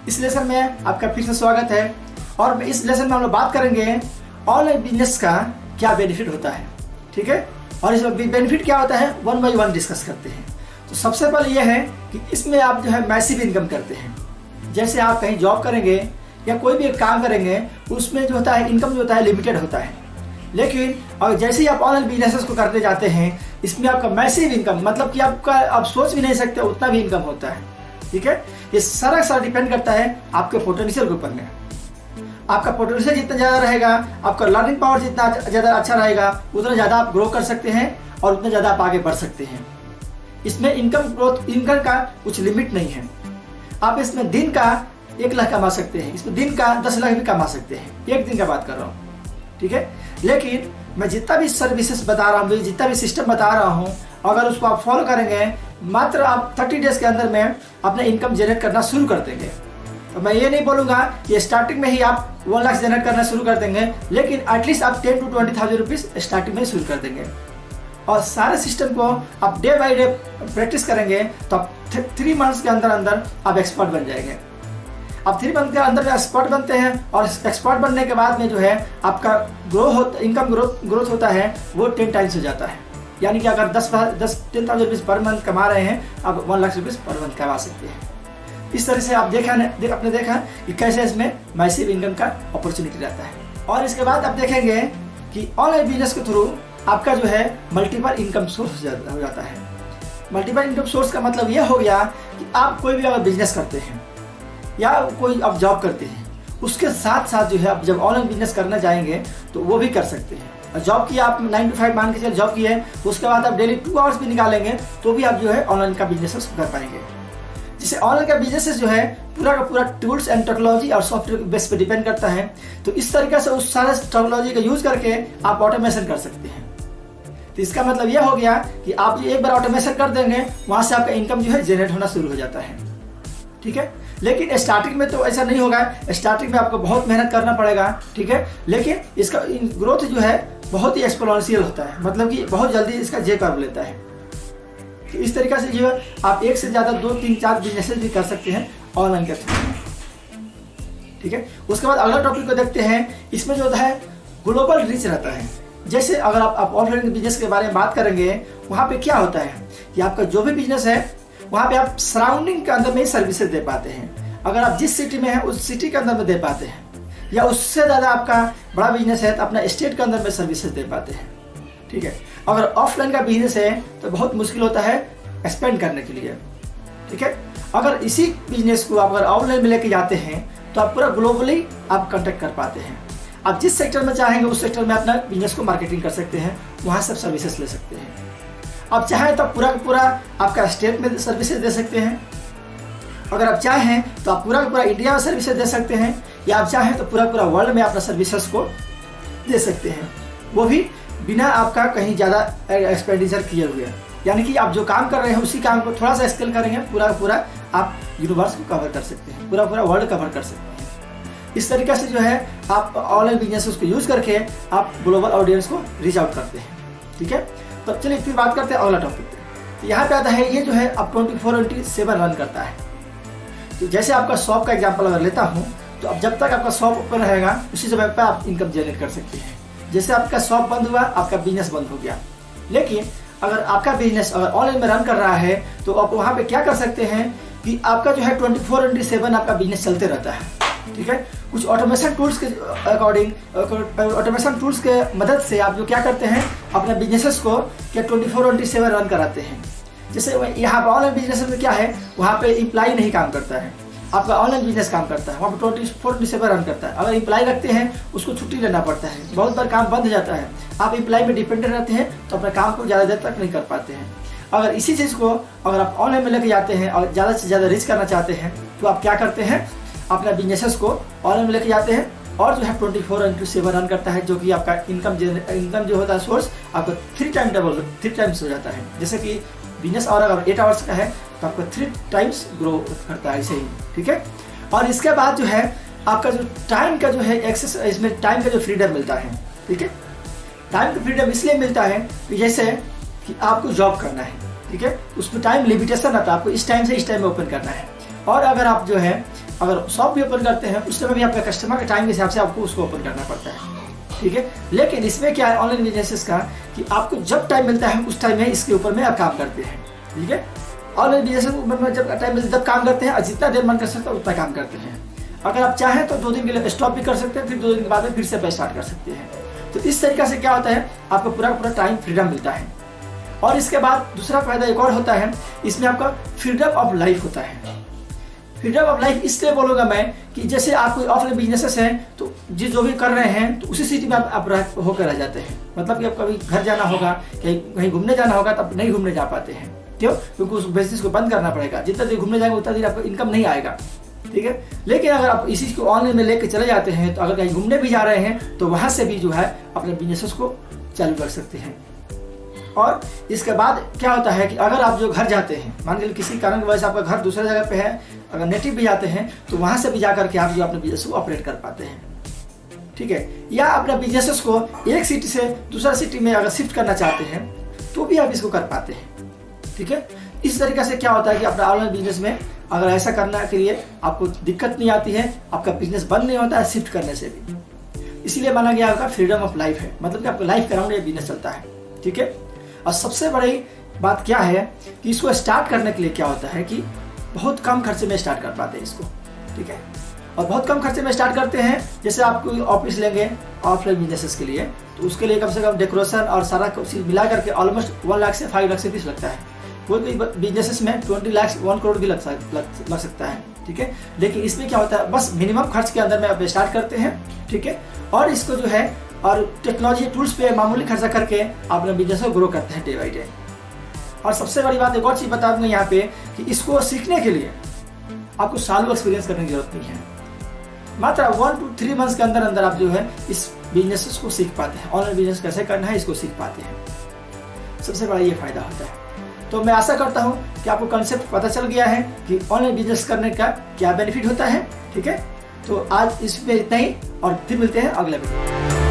इस लेसन में आपका फिर से स्वागत है। और इस लेसन में हम लोग बात करेंगे ऑनलाइन बिजनेस का क्या बेनिफिट होता है, ठीक है। और इसमें बेनिफिट क्या होता है 1 बाय 1 डिस्कस करते हैं। तो सबसे पहले यह है कि इसमें आप जो है मैसिव इनकम करते हैं। जैसे आप कहीं जॉब करेंगे या कोई भी एक काम करेंगे, उसमें जो होता है इनकम जो होता है लिमिटेड होता है। लेकिन और जैसे ही आप ऑनलाइन बिजनेस को करते जाते हैं, इसमें आपका मैसिव इनकम, मतलब कि आपका आप सोच भी नहीं सकते उतना भी इनकम होता है, ठीक है। ये सारा डिपेंड करता है आपके पोटेंशियल के ऊपर में। आपका पोटेंशियल जितना ज़्यादा रहेगा, आपका लर्निंग पावर जितना ज़्यादा अच्छा रहेगा, उतना ज़्यादा आप ग्रो कर सकते हैं और उतना ज़्यादा आप आगे बढ़ सकते हैं। इसमें इनकम का कुछ लिमिट नहीं है। आप इसमें दिन का 1 लाख कमा सकते हैं, इसमें दिन का 10 लाख भी कमा सकते हैं, एक दिन का बात कर रहा हूँ, ठीक है। लेकिन मैं जितना भी सर्विसेज बता रहा हूँ, जितना भी सिस्टम बता रहा हूँ, अगर उसको आप फॉलो करेंगे, मात्र आप 30 डेज के अंदर में अपने इनकम जनरेट करना शुरू कर देंगे। तो मैं ये नहीं बोलूँगा कि स्टार्टिंग में ही आप 1 लाख जनरेट करना शुरू कर देंगे, लेकिन एटलीस्ट आप 10 to 20,000 रुपीज़ स्टार्टिंग में शुरू कर देंगे। और सारे सिस्टम को आप डे बाई डे प्रैक्टिस करेंगे तो आप 3 मंथ्स के अंदर आप एक्सपर्ट बन जाएंगे। आप 3 मंथ के अंदर में एक्सपर्ट बनते हैं और एक्सपर्ट बनने के बाद में जो है आपका इनकम ग्रोथ होता है वो 10 टाइम्स हो जाता है। यानी कि अगर 10,000 रुपीज़ पर मंथ कमा रहे हैं, आप 1 लाख रुपीज़ पर मंथ कमा सकते हैं। इस तरह से आप आपने देखा कि कैसे इसमें मैसिव इनकम का अपॉर्चुनिटी रहता है। और इसके बाद आप देखेंगे कि ऑनलाइन बिजनेस के थ्रू आपका जो है मल्टीपल इनकम सोर्स हो जाता है। मल्टीपल इनकम सोर्स का मतलब यह हो गया कि आप कोई भी अगर बिजनेस करते हैं या कोई आप जॉब करते हैं, उसके साथ साथ जो है आप जब ऑनलाइन बिजनेस करना चाहेंगे तो वो भी कर सकते हैं। जॉब किया आप 9 to 5 मान के चलिए जॉब की है, तो उसके बाद आप डेली 2 आवर्स भी निकालेंगे तो भी आप जो है ऑनलाइन का बिजनेस कर पाएंगे। जिससे ऑनलाइन का बिजनेस जो है पूरा का पूरा टूल्स एंड टेक्नोलॉजी और सॉफ्टवेयर बेस पे डिपेंड करता है। तो इस तरीके से उस सारे टेक्नोलॉजी का यूज करके आप ऑटोमेशन कर सकते हैं। तो इसका मतलब यह हो गया कि आप एक बार ऑटोमेशन कर देंगे, वहां से आपका इनकम जो है जनरेट होना शुरू हो जाता है, ठीक है। लेकिन स्टार्टिंग में तो ऐसा नहीं होगा, स्टार्टिंग में आपको बहुत मेहनत करना पड़ेगा, ठीक है। लेकिन इसका ग्रोथ जो है बहुत ही एक्सपोनेंशियल होता है, मतलब कि बहुत जल्दी इसका जे कर्व लेता है। तो इस तरीके से जो है आप एक से ज़्यादा 2, 3, 4 बिजनेसेस भी कर सकते हैं ऑनलाइन के थ्रू, ठीक है। उसके बाद अगला टॉपिक को देखते हैं। इसमें जो है ग्लोबल रीच रहता है। जैसे अगर आप ऑनलाइन बिजनेस के बारे में बात करेंगे, वहाँ पे क्या होता है कि आपका जो भी बिजनेस है वहाँ पे आप सराउंडिंग के अंदर में ही सर्विसेज दे पाते हैं। अगर आप जिस सिटी में हैं उस सिटी के अंदर में दे पाते हैं, या उससे ज़्यादा आपका बड़ा बिजनेस है तो अपना स्टेट के अंदर में सर्विसेज दे पाते हैं, ठीक है। अगर ऑफलाइन का बिजनेस है तो बहुत मुश्किल होता है एक्सपेंड करने के लिए, ठीक है। अगर इसी बिजनेस को आप अगर ऑनलाइन में लेके जाते हैं तो आप पूरा ग्लोबली आप कॉन्टेक्ट कर पाते हैं। आप जिस सेक्टर में चाहेंगे उस सेक्टर में अपना बिजनेस को मार्केटिंग कर सकते हैं, वहाँ सब सर्विसेज ले सकते हैं। आप चाहें तो पूरा का पूरा आपका स्टेट में सर्विसेज दे सकते हैं। अगर आप चाहें तो आप पूरा का पूरा इंडिया में सर्विसेज दे सकते हैं, या आप चाहें तो पूरा पूरा वर्ल्ड में अपना सर्विसेज को दे सकते हैं, वो भी बिना आपका कहीं ज़्यादा एक्सपेंडिचर किए हुए। यानी कि आप जो काम कर रहे हैं उसी काम को थोड़ा सा स्केल करेंगे, पूरा पूरा आप यूनिवर्स को कवर कर सकते हैं, पूरा पूरा वर्ल्ड कवर कर सकते हैं। इस तरीके से जो है आप ऑनलाइन बिजनेस को यूज़ करके आप ग्लोबल ऑडियंस को रीच आउट करते हैं, ठीक है। तो चलिए फिर बात करते हैं अगला टॉपिक पे। तो यहाँ पे आता है ये जो है आप 24/7 रन करता है। तो जैसे आपका शॉप का एग्जांपल अगर लेता हूँ, तो अब जब तक आपका शॉप ओपन रहेगा उसी समय पर आप इनकम जनरेट कर सकते हैं। जैसे आपका शॉप बंद हुआ, आपका बिजनेस बंद हो गया। लेकिन अगर आपका बिजनेस अगर ऑनलाइन में रन कर रहा है तो आप वहाँ पे क्या कर सकते हैं कि आपका जो है 24/7 आपका बिजनेस चलते रहता है, ठीक है। कुछ ऑटोमेशन टूल्स के ऑटोमेशन टूल्स के मदद से आप जो क्या करते हैं अपने बिजनेसेस को क्या 24/7 रन कराते हैं। जैसे यहाँ पर ऑनलाइन बिजनेस में क्या है, वहाँ पे एम्प्लॉय नहीं काम करता है, आपका ऑनलाइन बिजनेस काम करता है, वहाँ पर 24/7 रन करता है। अगर एम्प्लॉय रखते हैं उसको छुट्टी लेना पड़ता है, बहुत बार काम बंद हो जाता है। आप एम्प्लॉय में डिपेंडेंट रहते हैं तो अपने काम को ज़्यादा देर तक नहीं कर पाते हैं। अगर इसी चीज़ को अगर आप ऑनलाइन में लेके जाते हैं और ज़्यादा से ज़्यादा रीच करना चाहते हैं तो आप क्या करते हैं, अपना बिजनेसेस को ऑनलाइन में लेके जाते हैं और जो है 24/7 रन करता है, जो कि आपका इनकम जो होता है सोर्स आपका 3 टाइम्स हो जाता है। जैसे कि बिजनेस और अगर 8 आवर्स का है तो आपका 3 टाइम्स ग्रो करता है ऐसे ही, ठीक है। और इसके बाद जो है आपका जो टाइम का जो है एक्सेस, इसमें टाइम का जो फ्रीडम मिलता है, ठीक है। टाइम का फ्रीडम इसलिए मिलता है कि जैसे कि आपको जॉब करना है, ठीक है, उसमें टाइम लिमिटेशन आता है, आपको इस टाइम से इस टाइम में ओपन करना है। और अगर आप जो है अगर शॉप भी ओपन करते हैं उस समय भी आपका कस्टमर के टाइम के हिसाब से आपको उसको ओपन करना पड़ता है, ठीक है। लेकिन इसमें क्या है ऑनलाइन बिजनेसेस का कि आपको जब टाइम मिलता है उस टाइम में इसके ऊपर में आप काम करते हैं, ठीक है। ऑनलाइन बिजनेस में जब टाइम मिलता है तब काम करते हैं और जितना देर मन कर सकता है उतना काम करते हैं। अगर आप चाहें तो 2 दिन के लिए स्टॉप भी कर सकते हैं, फिर 2 दिन के बाद में फिर से स्टार्ट कर सकते हैं। तो इस तरीके से क्या होता है आपको पूरा टाइम फ्रीडम मिलता है। और इसके बाद दूसरा फायदा एक और होता है, इसमें आपका फ्रीडम ऑफ लाइफ होता है। फ्रीडम ऑफ लाइफ इसलिए बोलूँगा मैं कि जैसे आप कोई ऑफलाइन बिजनेसेस हैं तो जो भी कर रहे हैं तो उसी सिटी में आप होकर रह जाते हैं। मतलब कि आप कभी घर जाना होगा, कहीं घूमने जाना होगा तो आप नहीं घूमने जा पाते हैं, क्यों? क्योंकि उस बिजनेस को बंद करना पड़ेगा। जितना देर घूमने जाएंगे उतना देर आपको इनकम नहीं आएगा, ठीक है। लेकिन अगर आप इसी को ऑनलाइन में लेके चले जाते हैं तो अगर कहीं घूमने भी जा रहे हैं तो वहाँ से भी जो है अपने बिजनेस को चालू कर सकते हैं। और इसके बाद क्या होता है कि अगर आप जो घर जाते हैं, मान लीजिए किसी कारण की वजह से आपका घर दूसरे जगह पे है, अगर नेटिव भी जाते हैं तो वहाँ से भी जा करके आप जो अपने बिजनेस को ऑपरेट कर पाते हैं, ठीक है। या अपने बिजनेसेस को एक सिटी से दूसरा सिटी में अगर शिफ्ट करना चाहते हैं तो भी आप इसको कर पाते हैं, ठीक है। इस तरीके से क्या होता है कि अपना ऑनलाइन बिजनेस में अगर ऐसा करने के लिए आपको दिक्कत नहीं आती है, आपका बिजनेस बंद नहीं होता है शिफ्ट करने से भी। इसीलिए माना गया आपका फ्रीडम ऑफ लाइफ है, मतलब कि आपका लाइफ के अराउंड ये बिजनेस चलता है, ठीक है। और सबसे बड़ी बात क्या है कि इसको स्टार्ट करने के लिए क्या होता है कि बहुत कम खर्चे में स्टार्ट कर पाते हैं इसको, ठीक है। और बहुत कम खर्चे में स्टार्ट करते हैं। जैसे आप कोई ऑफिस लेंगे ऑफलाइन बिजनेसेस के लिए तो उसके लिए कम से कम डेकोरेशन और सारा चीज मिला करके ऑलमोस्ट 1 लाख से 5 लाख से 20 लगता है। कोई बिजनेसेस में 20 लाख 1 करोड़ भी लग सकता है, ठीक है। लेकिन इसमें क्या होता है बस मिनिमम खर्च के अंदर में आप स्टार्ट करते हैं, ठीक है। और इसको जो है और टेक्नोलॉजी टूल्स पे मामूली खर्चा करके अपने बिजनेस को ग्रो करते हैं डे बाई डे। और सबसे बड़ी बात एक और चीज़ बता दूंगा यहाँ पे कि इसको सीखने के लिए आपको सालों एक्सपीरियंस करने की जरूरत नहीं है। मात्र 1 to 3 मंथ्स के अंदर अंदर आप जो है इस बिजनेस को सीख पाते हैं। ऑनलाइन बिजनेस कैसे करना है इसको सीख पाते हैं। सबसे बड़ा ये फायदा होता है। तो मैं आशा करता हूँ कि आपको कंसेप्ट पता चल गया है कि ऑनलाइन बिजनेस करने का क्या बेनिफिट होता है, ठीक है। तो आज इसमें इतना ही और फिर मिलते हैं अगले वीडियो में।